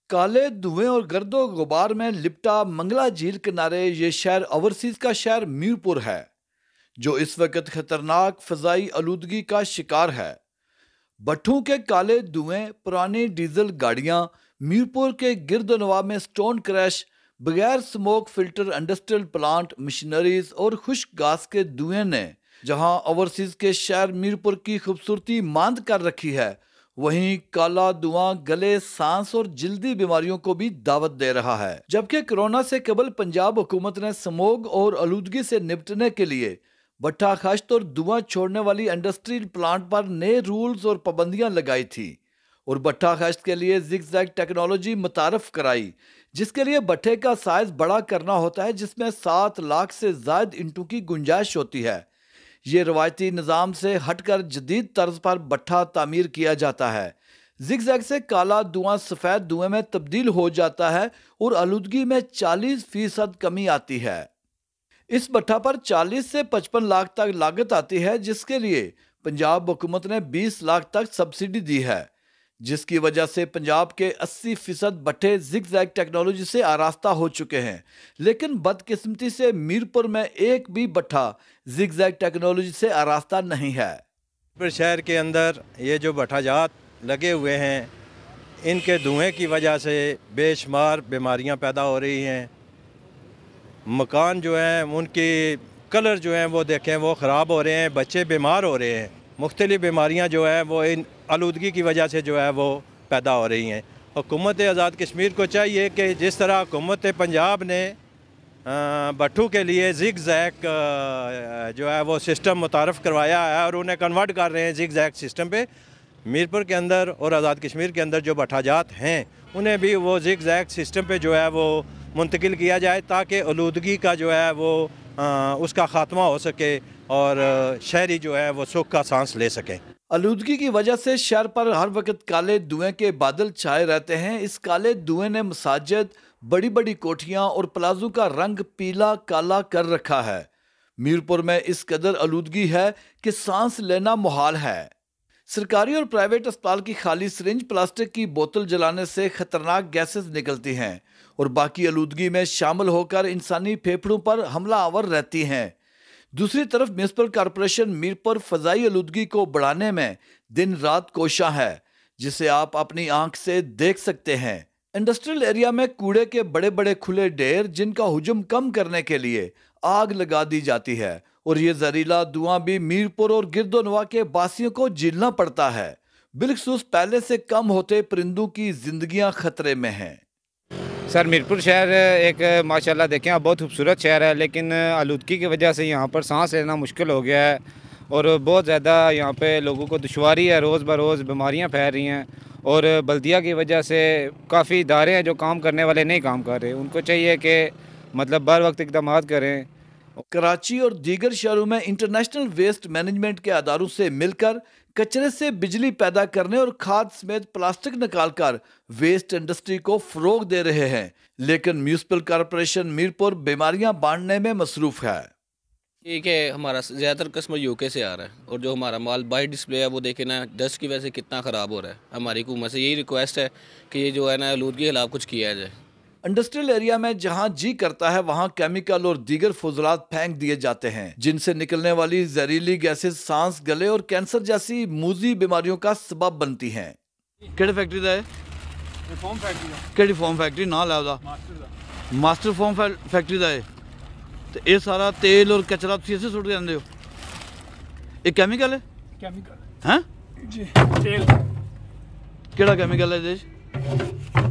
काले धुएं और गर्दो गुबार में लिपटा मंगला झील किनारे ये शहर ओवरसीज का शहर मीरपुर है, जो इस वक्त खतरनाक फजाई आलूदगी का शिकार है। भट्ठों के काले धुएं, पुरानी डीजल गाड़ियां, मीरपुर के गिरदनवा में स्टोन क्रैश, बगैर smoke filter industrial plant, machineries और खुश्क गैस के धुएं ने जहां ओवरसीज के शहर मीरपुर की खूबसूरती मांद कर रखी है, वहीं काला धुआं गले, सांस और जल्दी बीमारियों को भी दावत दे रहा है। जबकि कोरोना से कबल पंजाब हुकूमत ने स्मोग और आलूदगी से निपटने के लिए भट्ठा खश्त और धुआं छोड़ने वाली इंडस्ट्रियल प्लांट पर नए रूल्स और पाबंदियां लगाई थी और भट्ठा खश्त के लिए जिगजैग टेक्नोलॉजी मुतारफ कराई, जिसके लिए भट्ठे का साइज बड़ा करना होता है, जिसमें 7 लाख से ज्यादा इंटू की गुंजाइश होती है। ये रवायती निज़ाम से हटकर जदीद तर्ज पर भट्ठा तामीर किया जाता है। जिगजैग से काला धुआं सफ़ेद धुएं में तब्दील हो जाता है और आलूदगी में 40% कमी आती है। इस भट्ठा पर 40 से 55 लाख तक लागत आती है, जिसके लिए पंजाब हुकूमत ने 20 लाख तक सब्सिडी दी है, जिसकी वजह से पंजाब के 80% भट्ठे जिगजैग टेक्नोलॉजी से आरास्ता हो चुके हैं। लेकिन बदकिस्मती से मीरपुर में एक भी भट्ठा जिगजैग टेक्नोलॉजी से आरास्ता नहीं है। फिर शहर के अंदर ये जो भट्ठाजात लगे हुए हैं, इनके धुएं की वजह से बेशुमार बीमारियां पैदा हो रही हैं। मकान जो हैं उनके कलर जो हैं वो देखें वो ख़राब हो रहे हैं, बच्चे बीमार हो रहे हैं। मुख्तलिफ़ बीमारियां जो हैं वो इन आलूदगी की वजह से जो है वो पैदा हो रही हैं। हुकूमत आज़ाद कश्मीर को चाहिए कि जिस तरह हुकूमत पंजाब ने भट्ठों के लिए जिगजैग जो है वो सिस्टम मुतारफ़ करवाया है और उन्हें कन्वर्ट कर रहे हैं जिगजैग सिस्टम पे, मीरपुर के अंदर और आज़ाद कश्मीर के अंदर जो भट्ठाजात हैं उन्हें भी वो जिगजैग सिस्टम पे जो है वो मुंतकिल किया जाए, ताकि आलूदगी का जो है वो उसका ख़ात्मा हो सके और शहरी जो है वो सुख का सांस ले सकें। आलूदगी की वजह से शहर पर हर वक्त काले धुएं के बादल छाए रहते हैं। इस काले धुएं ने मसाजिद, बड़ी बड़ी कोठियां और प्लाजों का रंग पीला काला कर रखा है। मीरपुर में इस कदर आलूदगी है कि सांस लेना मुहाल है। सरकारी और प्राइवेट अस्पताल की खाली सिरिंज, प्लास्टिक की बोतल जलाने से खतरनाक गैसेस निकलती हैं और बाकी आलूदगी में शामिल होकर इंसानी फेफड़ों पर हमला आवर रहती हैं। दूसरी तरफ म्यूनिसिपल कॉरपोरेशन मीरपुर फजाई आलूदगी को बढ़ाने में दिन रात कोशा है, जिसे आप अपनी आंख से देख सकते हैं। इंडस्ट्रियल एरिया में कूड़े के बड़े बड़े खुले ढेर, जिनका हुजूम कम करने के लिए आग लगा दी जाती है और ये जहरीला धुआं भी मीरपुर और गिरदोनवा के बासियों को झेलना पड़ता है। बिलखसूस पहले से कम होते परिंदों की जिंदगियां खतरे में हैं। सर, मीरपुर शहर एक माशाल्लाह देखें आप बहुत खूबसूरत शहर है, लेकिन आलूदगी की वजह से यहाँ पर सांस लेना मुश्किल हो गया है और बहुत ज़्यादा यहाँ पे लोगों को दुश्वारी है। रोज़ ब रोज़ बीमारियाँ फैल रही हैं और बल्दिया की वजह से काफ़ी इदारे हैं जो काम करने वाले नहीं काम कर रहे। उनको चाहिए कि मतलब बर वक्त इकदाम करें। कराची और दीगर शहरों में इंटरनेशनल वेस्ट मैनेजमेंट के अदारों से मिलकर कचरे से बिजली पैदा करने और खाद समेत प्लास्टिक निकालकर वेस्ट इंडस्ट्री को फरोग दे रहे हैं, लेकिन म्यूनिसिपल कॉरपोरेशन मीरपुर बीमारियां बांटने में मसरूफ है। ठीक है, हमारा ज़्यादातर कस्टमर यूके से आ रहा है और जो हमारा माल बाई डिस्प्ले है वो देखे ना, डस्ट की वजह से कितना ख़राब हो रहा है। हमारी हुकूमत से यही रिक्वेस्ट है कि ये जो है ना आलूदगी के खिलाफ कुछ किया जाए। इंडस्ट्रियल एरिया में जहां जी करता है वहां केमिकल और दीगर फुजलात फेंक दिए जाते हैं, जिनसे निकलने वाली जहरीली गैसेस सांस, गले और कैंसर जैसी मूजी बीमारियों का सबब बनती हैं। ਕਿਹੜੇ ਫੈਕਟਰੀ ਦਾ ਹੈ? ਫੋਮ ਫੈਕਟਰੀ ਦਾ। ਕਿਹੜੀ ਫੋਮ ਫੈਕਟਰੀ ਨਾਂ ਲੈ ਉਹਦਾ? ਮਾਸਟਰ ਫੋਮ ਫੈਕਟਰੀ ਦਾ ਹੈ। ਤੇ ਇਹ ਸਾਰਾ ਤੇਲ ਔਰ ਕਚਰਾ ਤੁਸੀਂ ਇੱਥੇ ਸੁੱਟ ਜਾਂਦੇ ਹੋ? ਇਹ ਕੈਮੀਕਲ ਹੈ? ਕੈਮੀਕਲ ਹੈ ਜੀ। ਤੇਲ ਕਿਹੜਾ ਕੈਮੀਕਲ ਹੈ ਇਹਦੇ 'ਚ?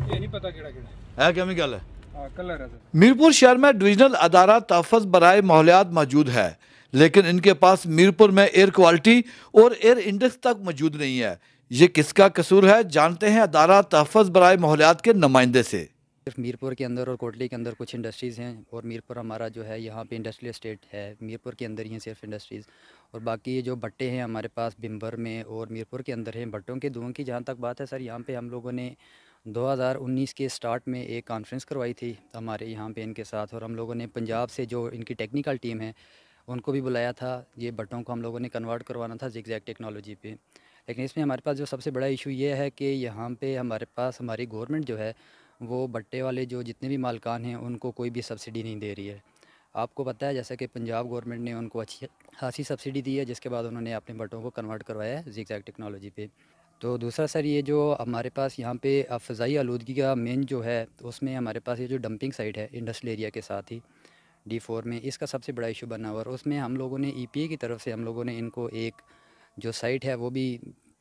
ਇਹ ਨਹੀਂ ਪਤਾ ਕਿਹੜਾ ਕਿਹੜਾ ਇਹ ਕੈਮੀਕਲ ਹੈ। हाँ कलर है सर। मीरपुर शहर में डिविजनल अदारा तहफ़्फ़ुज़ बराए माहौलियात मौजूद है, लेकिन इनके पास मीरपुर में एयर क्वालिटी और एयर इंडेक्स तक मौजूद नहीं है। ये किसका कसूर है, जानते हैं अदारा तहफ़्फ़ुज़ बराए माहौलियात के नुमाइंदे से। सिर्फ मीरपुर के अंदर और कोटली के अंदर कुछ इंडस्ट्रीज़ हैं और मीरपुर हमारा जो है यहाँ पे इंडस्ट्रियल स्टेट है। मीरपुर के अंदर ही हैं सिर्फ इंडस्ट्रीज़, और बाकी ये जो भट्टे हैं हमारे पास बिम्बर में और मीरपुर के अंदर हैं। भट्टों के धुएँ की जहाँ तक बात है सर, यहाँ पे हम लोगों ने 2019 के स्टार्ट में एक कॉन्फ्रेंस करवाई थी हमारे यहाँ पे इनके साथ, और हम लोगों ने पंजाब से जो इनकी टेक्निकल टीम है उनको भी बुलाया था। ये भट्टों को हम लोगों ने कन्वर्ट करवाना था जिगजैग टेक्नोलॉजी पे। लेकिन इसमें हमारे पास जो सबसे बड़ा इशू ये है कि यहाँ पे हमारे पास हमारी गवर्नमेंट जो है वो भट्टे वाले जो जितने भी मालकान हैं उनको कोई भी सब्सिडी नहीं दे रही है। आपको पता है जैसा कि पंजाब गवर्नमेंट ने उनको अच्छी खासी सब्सिडी दी है, जिसके बाद उन्होंने अपने भट्टों को कन्वर्ट करवाया है ज़िगज़ैग टेक्नोलॉजी पे। तो दूसरा सर, ये जो हमारे पास यहाँ पे फ़ज़ाई आलूदगी का मेन जो है, उसमें हमारे पास ये जो डंपिंग साइट है इंडस्ट्रियल एरिया के साथ ही D4 में, इसका सबसे बड़ा इशू बना हुआ है। और उसमें हम लोगों ने EPA की तरफ से हम लोगों ने इनको एक जो साइट है वो भी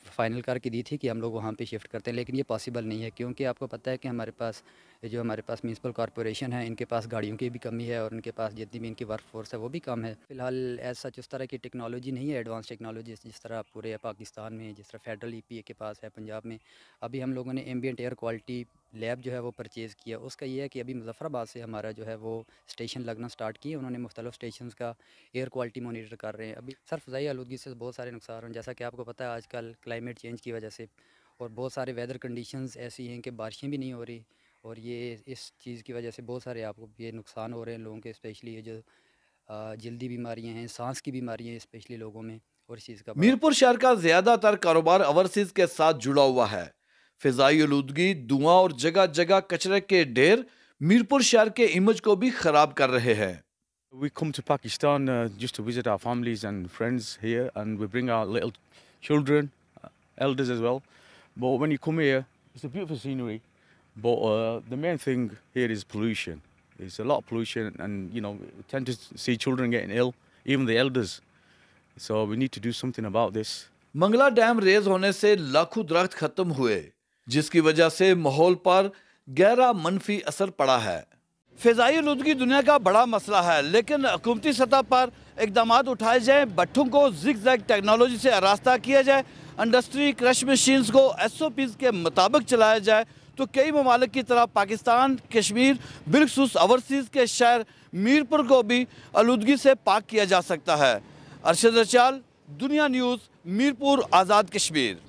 फ़ाइनल करके दी थी कि हम लोग वहाँ पे शिफ्ट करते हैं, लेकिन ये पॉसिबल नहीं है, क्योंकि आपको पता है कि हमारे पास म्यूनसिपल कॉरपोरेशन है, इनके पास गाड़ियों की भी कमी है और उनके पास जितनी भी इनकी वर्क फोर्स है वो भी कम है। फ़िलहाल एज सच उस तरह की टेक्नोलॉजी नहीं है, एडवांस टेक्नोलॉजी जिस तरह पूरे पाकिस्तान में, जिस तरह फेडरल EPA के पास है पंजाब में। अभी हम लोगों ने एम्बिएंट एयर क्वालिटी लैब जो है वो परचेज़ किया। उसका ये है कि अभी मुज़फ़्फ़राबाद से हमारा जो है वो स्टेशन लगना स्टार्ट किए उन्होंने, मुख्तलिफ़ स्टेशंस का एयर क्वालिटी मॉनिटर कर रहे हैं। अभी सर फ़ज़ाई आलूदगी से बहुत सारे नुकसान हैं, जैसा कि आपको पता है आजकल क्लाइमेट चेंज की वजह से और बहुत सारे वेदर कंडीशंस ऐसी हैं कि बारिशें भी नहीं हो रही, और ये इस चीज़ की वजह से बहुत सारे आपको ये नुकसान हो रहे हैं लोगों के, स्पेशली ये जो जल्दी बीमारियां हैं, सांस की बीमारियां हैं स्पेशली लोगों में, और इस चीज़ का मीरपुर शहर का ज्यादातर कारोबार ओवरसीज के साथ जुड़ा हुआ है। फिजाई आलूदगी, धुआं और जगह जगह कचरे के ढेर मीरपुर शहर के इमेज को भी खराब कर रहे हैं। We come to Pakistan just to visit our families and friends here, and we bring our little children, elders as well. But when you come here, it's a beautiful scenery. But the main thing here is pollution. There's a lot of pollution, and we tend to see children getting ill, even the elders. So we need to do something about this. Mangla dam raise होने से लाखों दरख्त खत्म हुए, जिसकी वजह से माहौल पर गहरा मनफी असर पड़ा है। फिजाई आलूदगी दुनिया का बड़ा मसला है, लेकिन हुकूमती सतह पर इकदाम उठाए जाए, भट्ठों को ज़िगज़ैग टेक्नोलॉजी से आरास्ता किया जाए, इंडस्ट्री क्रश मशीन्स को SOPs के मुताबिक चलाया जाए, तो कई ममालिक की तरह पाकिस्तान, कश्मीर, बिलखुसूस ओवरसीज़ के शहर मीरपुर को भी आलूदगी से पाक किया जा सकता है। अरशद रचाल, दुनिया न्यूज़, मीरपुर, आज़ाद कश्मीर।